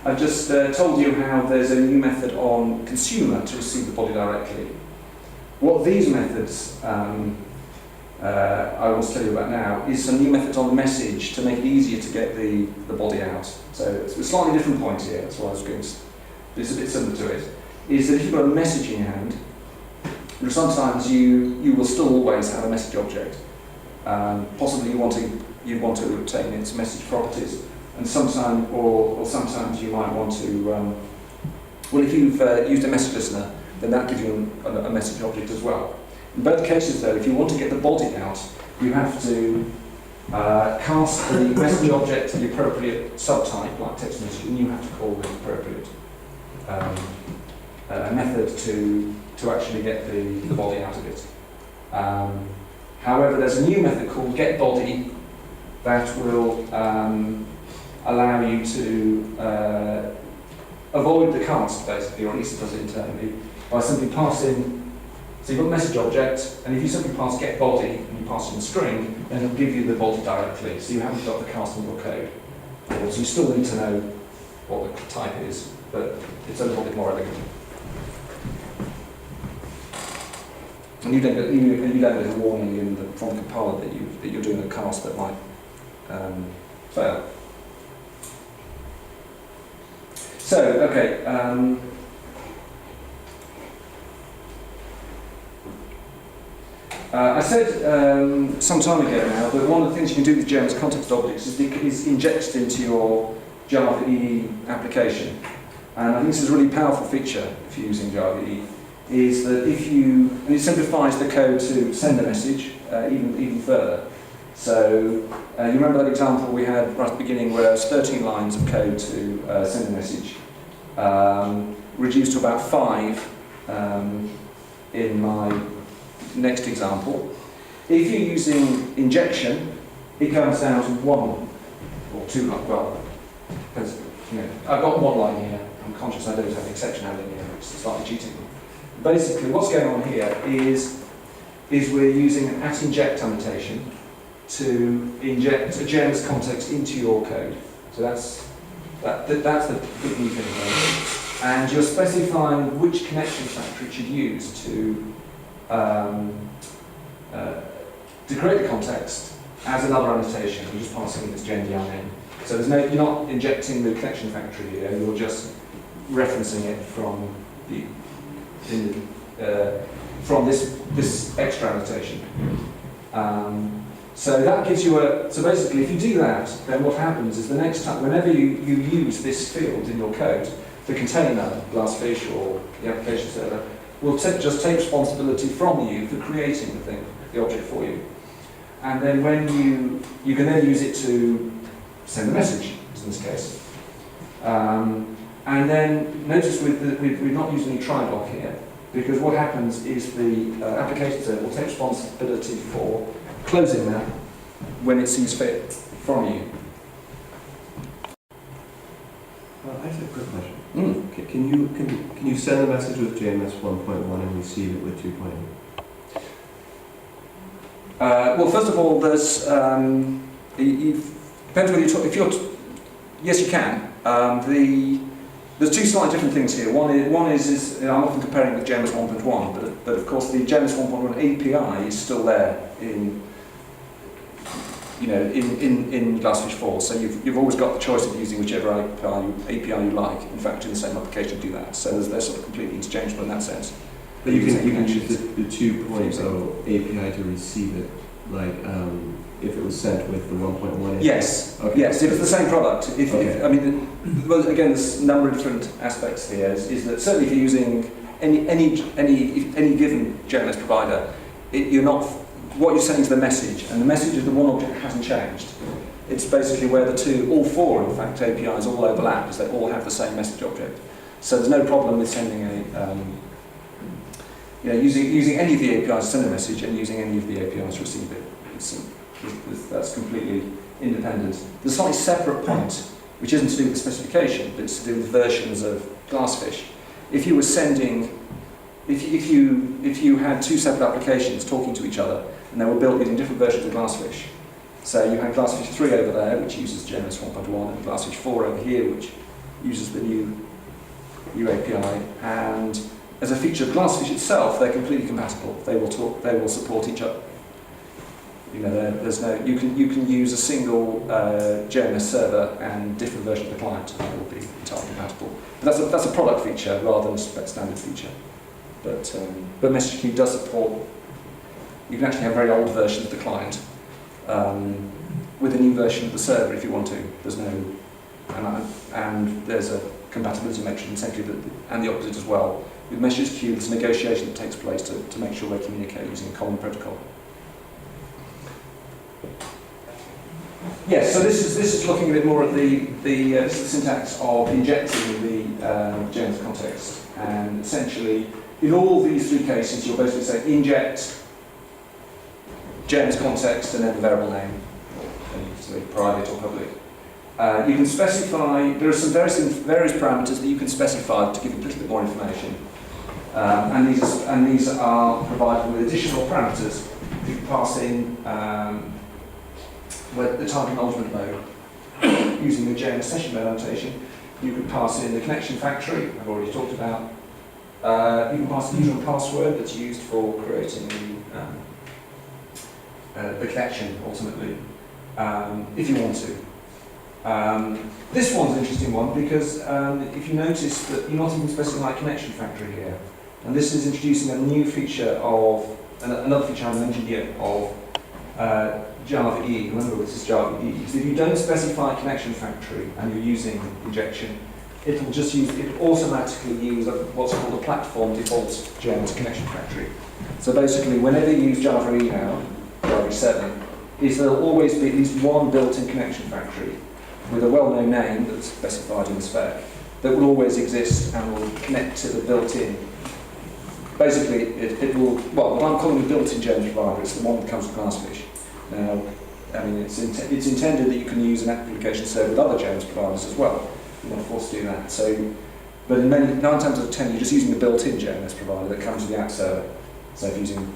I've just told you how there's a new method on consumer to receive the body directly. What these methods I want to tell you about now is some new methods on the message to make it easier to get the body out. So it's a slightly different point here, that's why I was going to, but it's a bit similar to it, is that if you've got a message in your hand, sometimes you will still always have a message object. Possibly you want to obtain its message properties, and sometimes you might want to. Well, if you've used a message listener, then that gives you a message object as well. In both cases, though, if you want to get the body out, you have to cast the message object to the appropriate subtype, like text message, and you have to call the appropriate method to actually get the body out of it. However, there's a new method called GetBody that will allow you to avoid the cast, basically, or at least it does it internally, by simply passing. So you've got a message object, and if you simply pass GetBody and you pass in a string, then it'll give you the body directly. So you haven't got the cast in your code. So you still need to know what the type is, but it's a little bit more elegant. And you don't get a warning from the compiler that you're doing a cast that might fail. So, okay. I said some time ago now that one of the things you can do with JamesContext objects is inject it into your Java EE application. And I think this is a really powerful feature if you're using Java EE. Is that and it simplifies the code to send a message even further. So you remember that example we had right at the beginning where it was 13 lines of code to send a message, reduced to about 5 in my next example. If you're using injection, it comes down to 1 or 2, well, depends, you know, I've got one line here. I'm conscious I don't have an exception handling here, which is slightly cheating. Basically, what's going on here is we're using an @inject annotation to inject a JamesContext into your code. So that's the big new thing here. And you're specifying which connection factor it should use to create the context as another annotation. You're just passing this JMDR name. So there's no, you're not injecting the connection factor here. You're just referencing it from from this extra annotation. So that gives you so basically if you do that, then what happens is the next time, whenever you use this field in your code, the container, GlassFish or the application server, will just take responsibility from you for creating the thing, the object for you. And then when you can then use it to send a message, in this case. And then notice we've not used any try block here, because what happens is the application server will take responsibility for closing that when it sees fit from you. I have a quick question. Can you send a message with JMS 1.1 and receive it with 2.0? Well, first of all, there's depends whether yes, you can. There's two slightly different things here. One is I'm often comparing with JMS 1.1, but of course the JMS 1.1 API is still there in GlassFish 4. So you've always got the choice of using whichever API you like. In fact, in the same application, do that. So they're sort of completely interchangeable in that sense. But you can use the 2.0 API to receive it, like if it was sent with the 1.1 API? Yes, okay. yes, if it's the same product. Okay. I mean, well, again, there's a number of different aspects here. Is that certainly if you're using any given JMS provider, you're not, what you're sending is the message, and the message of the one object hasn't changed. It's basically where all four, in fact, APIs all overlap, is they all have the same message object. So there's no problem with sending using any of the APIs to send a message and using any of the APIs to receive it. That's completely independent. There's a slightly separate point, which isn't to do with the specification, but it's to do with versions of GlassFish. If you were sending, if you had two separate applications talking to each other, and they were built using different versions of GlassFish, so you had GlassFish 3 over there, which uses JMS 1.1, and GlassFish 4 over here, which uses the new API, and as a feature of GlassFish itself, they're completely compatible. They will support each other. There's no. You can use a single JMS server and different version of the client, and they will be entirely compatible. But that's a product feature rather than a standard feature. But Message Queue does support. You can actually have very old versions of the client with a new version of the server if you want to. There's no, and there's a compatibility metric essentially, and the opposite as well. With Message Queue, there's a negotiation that takes place to make sure they communicate using a common protocol. Yes, so this is looking a bit more at this is the syntax of injecting the JamesContext, and essentially in all these three cases you'll basically say inject JamesContext and then the variable name, so private or public. You can specify, there are some various parameters that you can specify to give a little bit more information. And these are provided with additional parameters. You can pass in the type acknowledgement mode using the JMS session mode annotation. You can pass in the connection factory, I've already talked about. You can pass the user password that's used for creating the connection ultimately, if you want to. This one's an interesting one because if you notice that you're not even specifying connection factory here, and this is introducing a new feature of, another feature I mentioned yet, of Java E. Remember this is Java E. So if you don't specify connection factory and you're using injection, it will automatically use what's called a platform default JMS connection factory. So basically whenever you use Java E now, Java 7, there'll always be at least one built-in connection factory with a well-known name that's specified in the spec that will always exist and will connect to the built-in basically it will, well, what I'm calling the built-in JMS provider, it's the one that comes with GlassFish. Now, I mean, it's intended that you can use an application server with other JMS providers as well. You're not forced to do that. So, but in 9 times out of 10, you're just using the built-in JMS provider that comes with the app server. So if you're using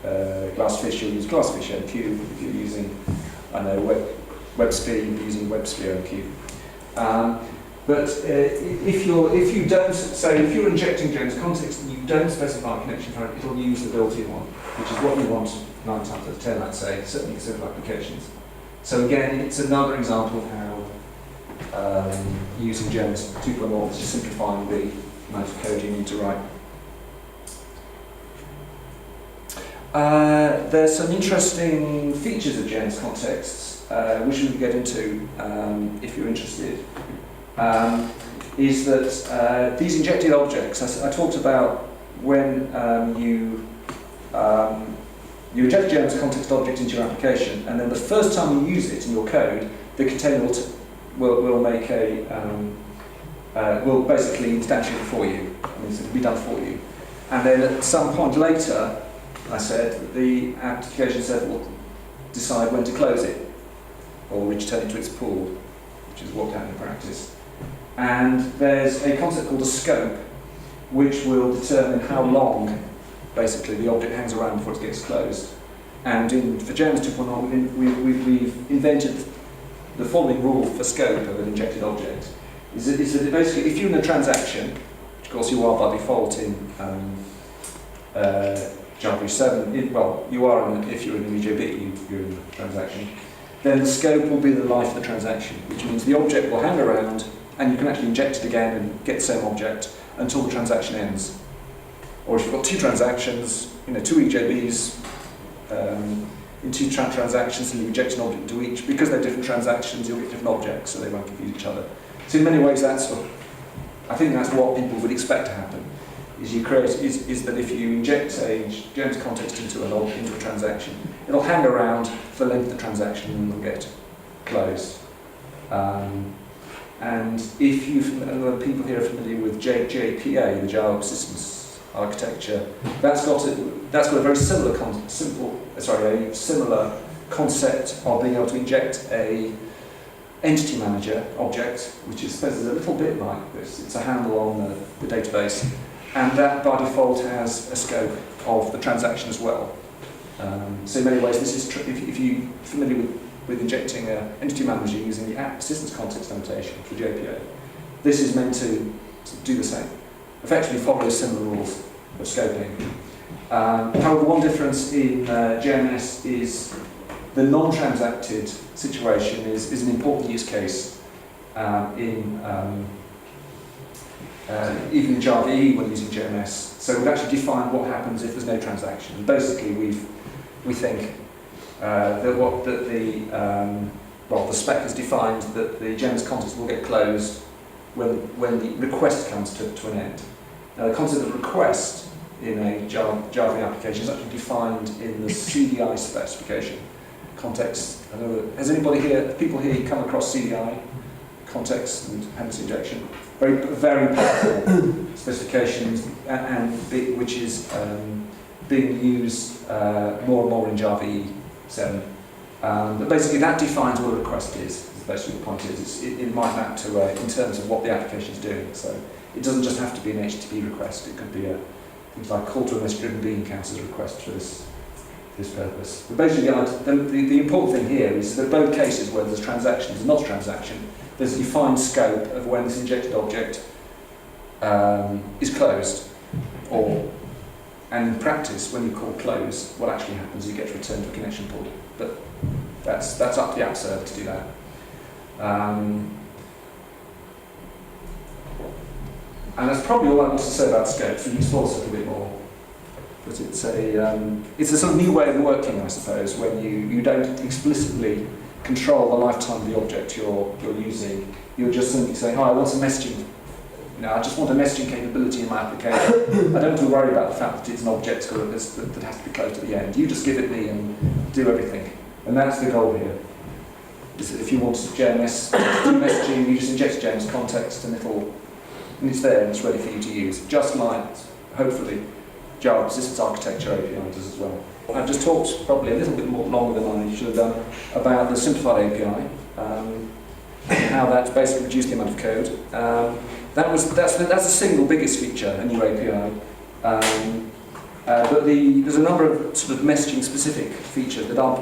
GlassFish, you'll use GlassFish MQ. If you're using, I know, WebSphere, you'll be using WebSphere MQ. But if you don't, so if you're injecting JamesContext and you don't specify a connection for it, it'll use the built-in one, which is what you want 9 times out of 10, I'd say, certainly in simple applications. So again, it's another example of how using JMS 2.0 is just simplifying the amount of code you need to write. There's some interesting features of JamesContext, which we can get into if you're interested. Is that these injected objects, I talked about when you inject a JamesContext object into your application, and then the first time you use it in your code, the container will make a will basically instantiate it for you. I mean, it'll be done for you. And then at some point later, I said the application set will decide when to close it or return it to its pool, which is what happened in practice. And there's a concept called a scope, which will determine how long, basically, the object hangs around before it gets closed. And for JMS 2.0, we've invented the following rule for scope of an injected object. Is that basically, if you're in a transaction, which of course you are by default in JavaScript 7, well, you are if you're in an EJB, you're in a transaction, then the scope will be the life of the transaction, which means the object will hang around and you can actually inject it again and get the same object until the transaction ends. Or if you've got 2 transactions, 2 EJBs in 2 transactions, and you inject an object into each, because they're different transactions, you'll get different objects, so they won't confuse each other. So in many ways, I think that's what people would expect to happen. Is that if you inject a JamesContext into a transaction, it'll hang around for the length of the transaction and it'll get closed. And if people here are familiar with JPA, the Java Systems Architecture, that's got a very similar concept of being able to inject a entity manager object, which is supposed to be a little bit like this. It's a handle on the database, and that by default has a scope of the transaction as well. So in many ways, this is if you're familiar with injecting an entity manager using the app assistance context annotation for JPA, this is meant to do the same. Effectively follow similar rules of scoping. However, one difference in JMS is the non-transacted situation is an important use case even in Java EE when using JMS. So we've actually defined what happens if there's no transaction. And basically, we think the spec has defined that the JamesContext will get closed when the request comes to an end. Now, the concept of request in a Java application is actually defined in the CDI specification. Context. Has anybody here, people here, come across CDI, context and dependency injection? Very, very powerful specifications, which is being used more and more in Java EE 7. But basically, that defines what a request is. Basically, the point is, it might map to in terms of what the application is doing. So it doesn't just have to be an HTTP request. It could be things like call to a message-driven bean counts as a request for this purpose. But basically, the important thing here is that both cases where there's transactions and not a transaction, there's a defined scope of when this injected object is closed, and in practice, when you call close, what actually happens is you get returned to a connection pool. But that's up to the app server to do that. And that's probably all I want to say about scope. So you can explore this a little bit more. But it's a sort of new way of working, I suppose, when you don't explicitly control the lifetime of the object you're using. You're just simply saying, I want some messaging. I just want a messaging capability in my application. I don't have to worry about the fact that it's an object that has to be close to the end. You just give it me and do everything. And that's the goal here. Is that if you want JMS to do messaging, you just inject JMS context and it's there and it's ready for you to use. Just like hopefully, Java persistence architecture API does as well. I've just talked probably a little bit more longer than I should have done about the simplified API, how that's basically reduced the amount of code. That's the single biggest feature, a new API. But there's a number of sort of messaging specific features that are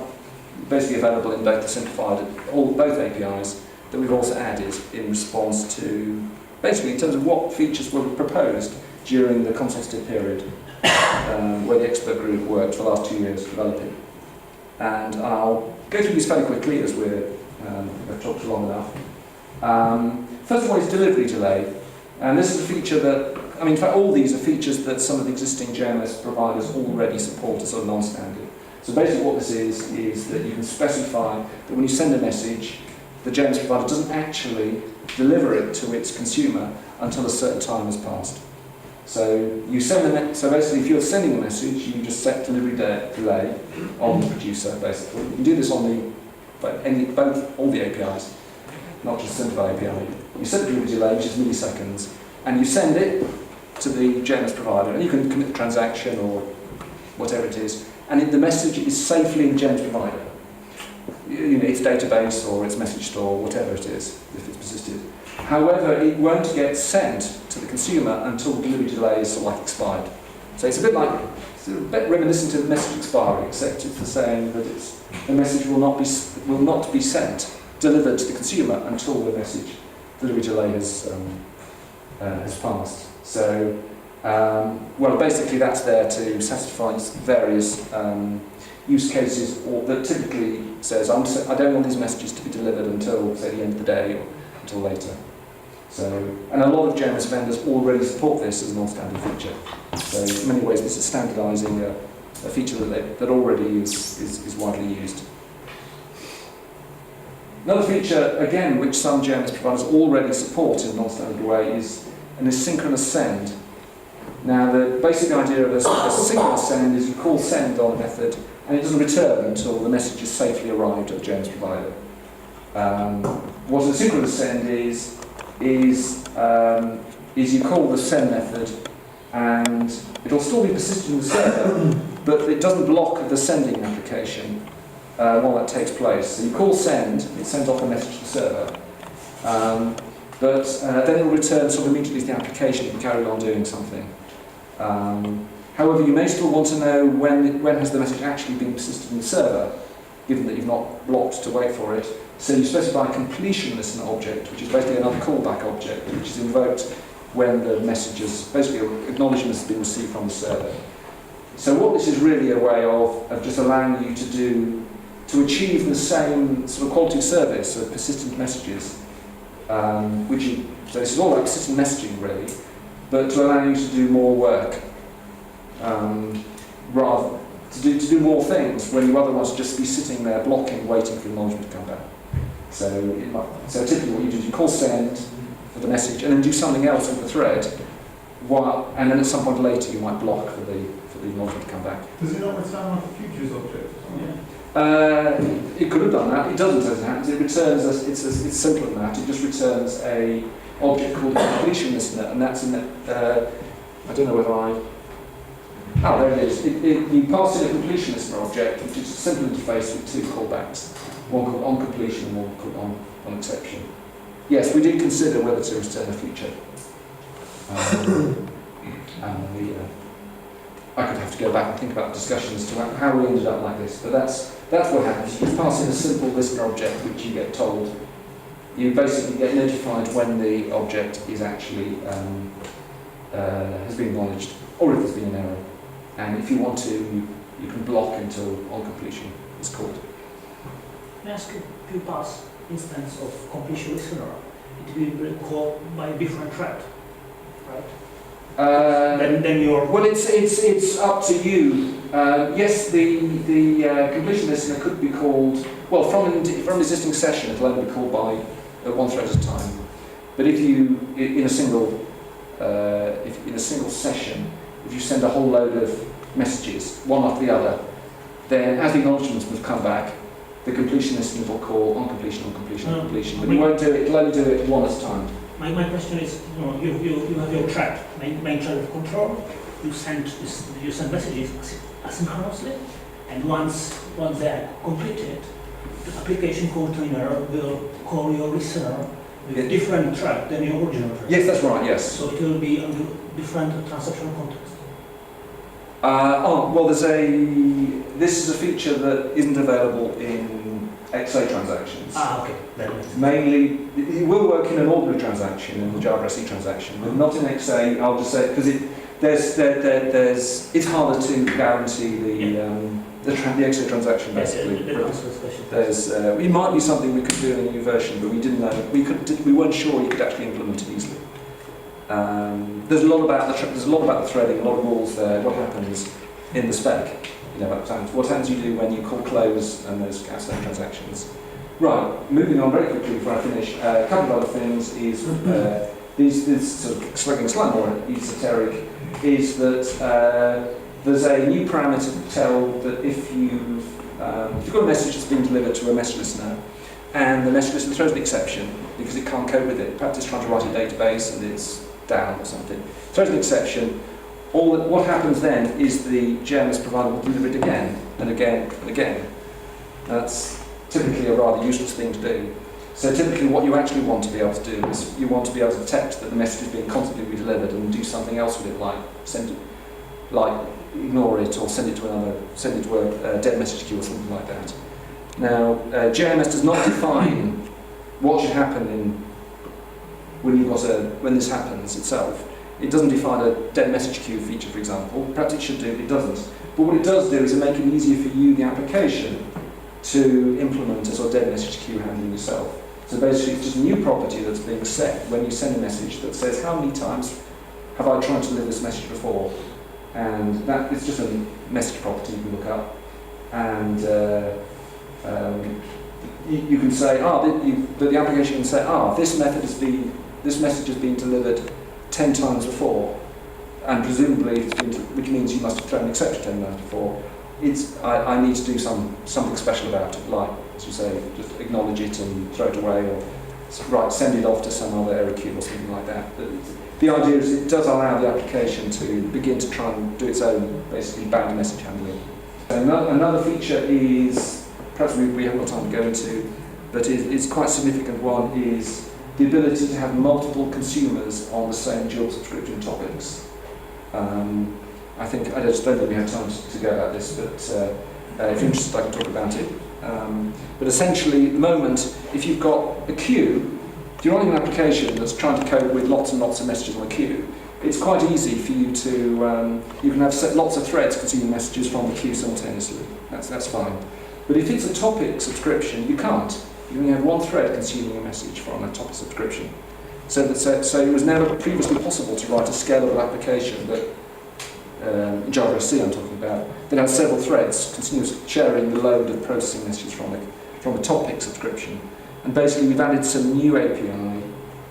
basically available in both the simplified, both APIs, that we've also added in response to, basically in terms of what features were proposed during the consultative period where the expert group worked for the last 2 years developing. And I'll go through these fairly quickly as we've talked for long enough. First of all is delivery delay. And this is a feature that, I mean, in fact, all these are features that some of the existing JMS providers already support as sort of non-standard. So basically what this is that you can specify that when you send a message, the JMS provider doesn't actually deliver it to its consumer until a certain time has passed. So you send so basically if you're sending a message, you just set delivery delay on the producer, basically. You can do this on all the APIs, not just simplified API. You set the delivery delay, which is milliseconds, and you send it to the JMS provider, and you can commit the transaction or whatever it is, and the message is safely in the JMS provider. You know, its database or its message store, whatever it is, if it's persisted. However, it won't get sent to the consumer until the delivery delay is sort of like expired. So it's a bit reminiscent of message expiry, except it's the saying that the message will not be delivered to the consumer until the message delivery delay has passed. So, well, basically that's there to satisfy various use cases, or that typically says I don't want these messages to be delivered until, say, the end of the day or until later. So, and a lot of JMS vendors already support this as a non-standard feature. So in many ways this is standardising a feature that already is widely used. Another feature, again, which some JMS providers already support in a non-standard way is an asynchronous send. Now the basic idea of a synchronous send is you call send on a method and it doesn't return until the message is safely arrived at the JMS provider. What an asynchronous send is you call the send method and it'll still be persistent in the server, but it doesn't block the sending application while that takes place. So you call send, it sends off a message to the server, but then it will return sort of immediately to the application and carry on doing something. However, you may still want to know when has the message actually been persisted in the server, given that you've not blocked to wait for it. So you specify a completion listener object, which is basically another callback object, which is invoked when the message is basically acknowledgement has been received from the server. So what this is really a way of just allowing you to achieve the same sort of quality of service of persistent messages, so this is all about persistent messaging really, but to allow you to do more work, rather to do more things when you otherwise just be sitting there blocking, waiting for acknowledgement to come back. So typically what you do is you call send for the message and then do something else with the thread, and then at some point later you might block for the acknowledgement to come back. Does it not return like a futures object or something? It could have done that. It doesn't as it happens. It returns it's simpler than that. It just returns a object called completion listener, and that's in I don't know whether there it is. You pass in a completion listener object, which is a simple interface with two callbacks, one called on completion and one called on exception. Yes, we did consider whether to return a feature. I could have to go back and think about discussions to how we ended up like this, but that's what happens. You pass in a simple listener object, which you get told. You basically get notified when the object is actually has been acknowledged, or if there's been an error. And if you want to, you can block until on completion is called. May I ask you, if you pass instance of completion listener, it will be called by a different thread, right? Then you're... Well, it's up to you. Yes, the completion listener could be called, well, from an existing session, it'll only be called by one thread at a time. But if you, in a single session, if you send a whole load of messages, one after the other, then as the acknowledgements will come back, the completion listener will call on completion, on completion, on completion. But you won't do it, it'll only do it one at a time. My question is, you have your thread, main thread of control. You send messages asynchronously, and once they are completed, the application container will call your listener with a different thread than your original thread. Yes, that's right. Yes. So it will be under different transactional context. Well, this is a feature that isn't available in XA transactions. Okay. That makes sense. Mainly, it will work in an ordinary transaction, in the Java SE transaction, but not in XA. I'll just say because it's harder to guarantee the XA transaction basically. It might be something we could do in a new version, but we didn't know. We weren't sure you could actually implement it easily. There's a lot about the threading, a lot of rules there. What happens in the spec? What happens you do when you call close and those outstanding transactions. Right, moving on very quickly before I finish. A couple of other things is these sort of slightly more esoteric. Is that there's a new parameter to tell that if you've got a message that's been delivered to a message listener, and the message listener throws an exception because it can't cope with it. Perhaps it's trying to write a database and it's down or something. Throws an exception. What happens then is the JMS provider will deliver it again and again and again. That's typically a rather useless thing to do. So typically what you actually want to be able to do is you want to be able to detect that the message is being constantly redelivered and do something else with it, like ignore it or send it to a dead message queue or something like that. Now, JMS does not define what should happen when this happens itself. It doesn't define a dead message queue feature, for example. Perhaps it should do, it doesn't. But what it does do is it make it easier for you, the application, to implement a sort of dead message queue handling yourself. So basically, it's just a new property that's being set when you send a message that says how many times have I tried to deliver this message before, and that it's just a message property you can look up, and you can say, the application can say, this message has been delivered 10 times before, and presumably, which means you must have thrown an exception 10 times before. I need to do something special about it, like, as you say, just acknowledge it and throw it away, or send it off to some other error queue or something like that. But the idea is it does allow the application to begin to try and do its own, basically, bound message handling. Another feature is, perhaps we haven't got time to go into, but it's quite a significant one, is the ability to have multiple consumers on the same dual subscription topics. I just don't think we have time to go about this, but if you're interested, I can talk about it. But essentially, at the moment, if you've got a queue, if you're running an application that's trying to cope with lots and lots of messages on a queue, it's quite easy for you to, you can have lots of threads consuming messages from the queue simultaneously. That's fine. But if it's a topic subscription, you can't. You only have one thread consuming a message from a topic subscription. So it was never previously possible to write a scalable application that Java SE I'm talking about, that has several threads continuously sharing the load of processing messages from a topic subscription. And basically we've added some new API,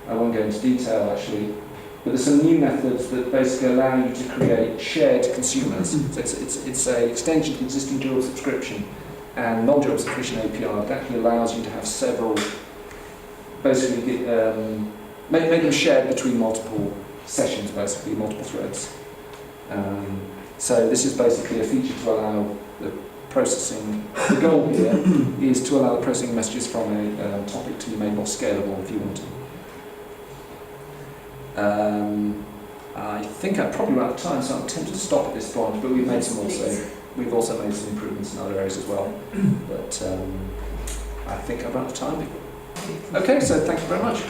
I won't go into detail actually, but there's some new methods that basically allow you to create shared consumers. So it's an extension of the existing dual subscription and non-dual subscription API that actually allows you to have several, basically make them shared between multiple sessions, basically, multiple threads. So this is basically a feature to allow the processing, the goal here is to allow the processing messages from a topic to be made more scalable if you want to. I think I'm probably out of time, so I'm tempted to stop at this point, but we've also made some improvements in other areas as well. But I think I'm out of time. Okay, so thank you very much.